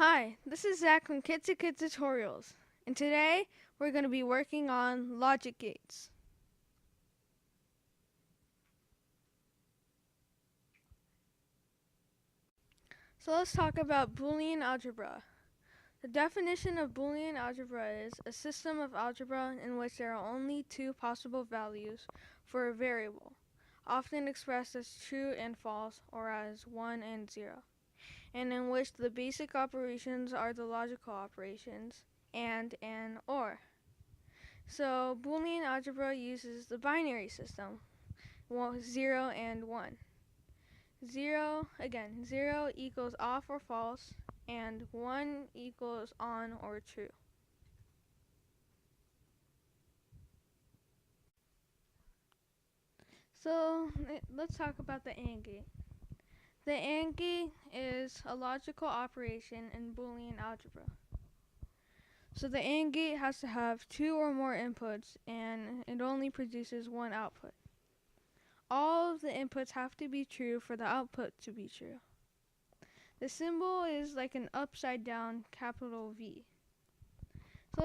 Hi, this is Zach from Kid2Kid Tutorials, and today we're going to be working on logic gates. So let's talk about Boolean algebra. The definition of Boolean algebra is a system of algebra in which there are only two possible values for a variable, often expressed as true and false or as 1 and 0, and in which the basic operations are the logical operations and or. So Boolean algebra uses the binary system, 0 and 1. 0 equals off or false, and 1 equals on or true. So let's talk about the AND gate. The AND gate is a logical operation in Boolean algebra. So the AND gate has to have two or more inputs, and it only produces one output. All of the inputs have to be true for the output to be true. The symbol is like an upside down capital V.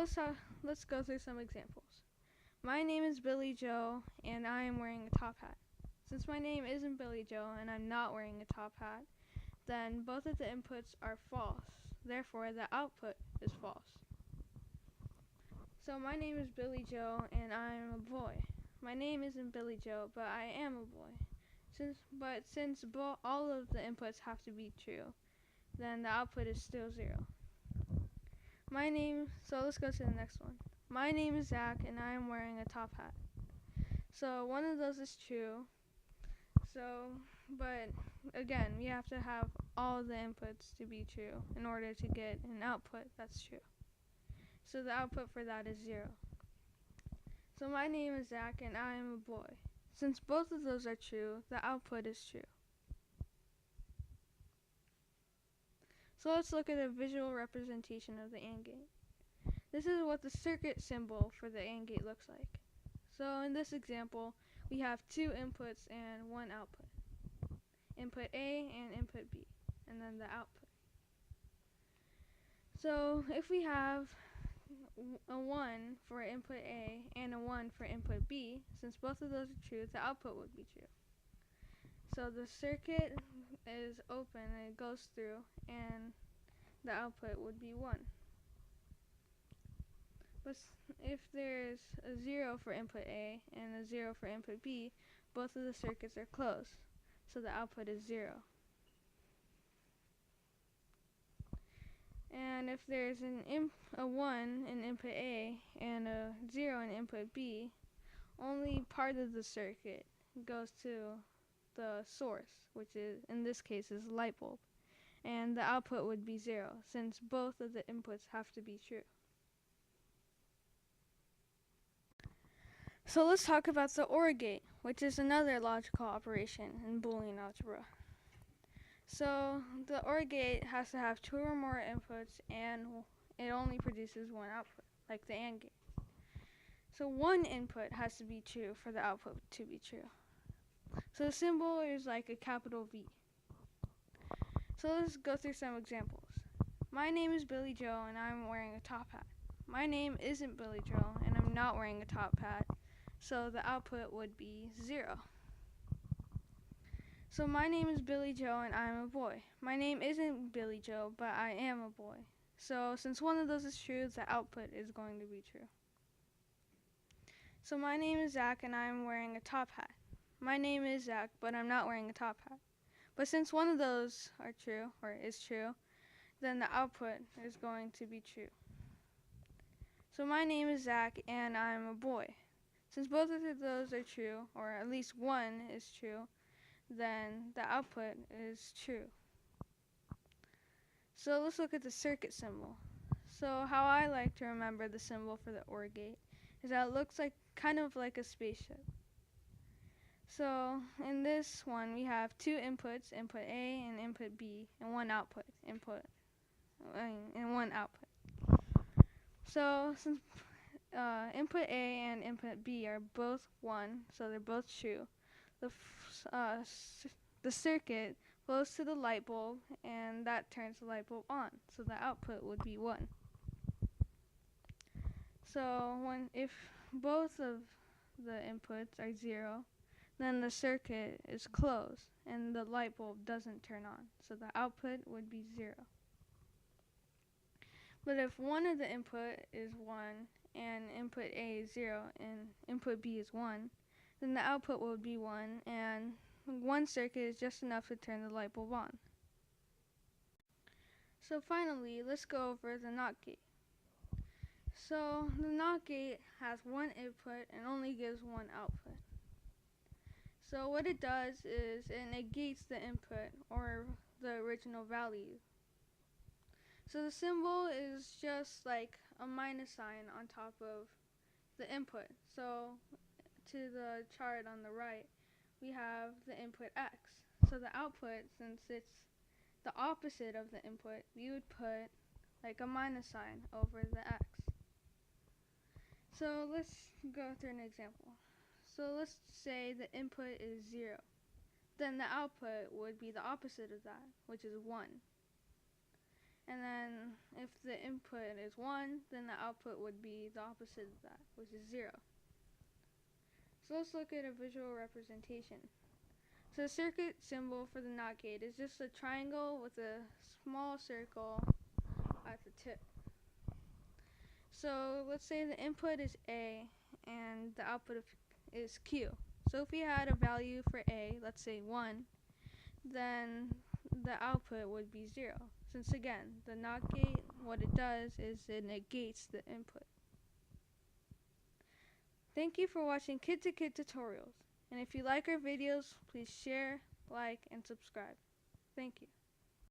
So let's go through some examples. My name is Billy Joe and I am wearing a top hat. Since my name isn't Billy Joe and I'm not wearing a top hat, then both of the inputs are false. Therefore, the output is false. So my name is Billy Joe and I am a boy. My name isn't Billy Joe, but I am a boy. Since all of the inputs have to be true, then the output is still 0. So let's go to the next one. My name is Zach and I am wearing a top hat. So one of those is true. But again, we have to have all the inputs to be true in order to get an output that's true. So the output for that is 0. So my name is Zach and I am a boy. Since both of those are true, the output is true. So let's look at a visual representation of the AND gate. This is what the circuit symbol for the AND gate looks like. So in this example, we have two inputs and one output. Input A and input B, and then the output. So if we have a 1 for input A and a 1 for input B, since both of those are true, the output would be true. So the circuit is open and it goes through, and the output would be 1. But if there's a 0 for input A and a 0 for input B, both of the circuits are closed, so the output is 0. And if there's a 1 in input A and a 0 in input B, only part of the circuit goes to the source, which is in this case is light bulb, and the output would be 0 since both of the inputs have to be true. So let's talk about the OR gate, which is another logical operation in Boolean algebra. So the OR gate has to have two or more inputs and it only produces one output, like the AND gate. So one input has to be true for the output to be true. So the symbol is like a capital V. So let's go through some examples. My name is Billy Joe and I'm wearing a top hat. My name isn't Billy Joe and I'm not wearing a top hat, so the output would be 0. So my name is Billy Joe and I'm a boy. My name isn't Billy Joe, but I am a boy. So since one of those is true, the output is going to be true. So my name is Zach and I'm wearing a top hat. My name is Zach, but I'm not wearing a top hat. But since one of those are true, or is true, then the output is going to be true. So my name is Zach and I'm a boy. Since both of those are true, or at least one is true, then the output is true. So let's look at the circuit symbol. So how I like to remember the symbol for the OR gate is that it looks like kind of like a spaceship. So in this one we have two inputs, input A and input B, and one output, and one output. So since input A and input B are both 1, so they're both true, the circuit goes to the light bulb, and that turns the light bulb on. So the output would be 1. So if both of the inputs are 0, then the circuit is closed and the light bulb doesn't turn on. So the output would be 0. But if one of the input is 1 and input A is 0 and input B is 1, then the output will be 1, and one circuit is just enough to turn the light bulb on. So finally, let's go over the NOT gate. So the NOT gate has one input and only gives one output. So what it does is it negates the input or the original value. So the symbol is just like a minus sign on top of the input. So to the chart on the right, we have the input X. So the output, since it's the opposite of the input, we would put like a minus sign over the X. So let's go through an example. So let's say the input is 0. Then the output would be the opposite of that, which is 1. And then if the input is 1, then the output would be the opposite of that, which is 0. So let's look at a visual representation. So the circuit symbol for the NOT gate is just a triangle with a small circle at the tip. So let's say the input is A and the output is Q. So if we had a value for A, let's say 1, then the output would be 0. Since again, the NOT gate, what it does is it negates the input. Thank you for watching Kid2Kid tutorials. And if you like our videos, please share, like, and subscribe. Thank you.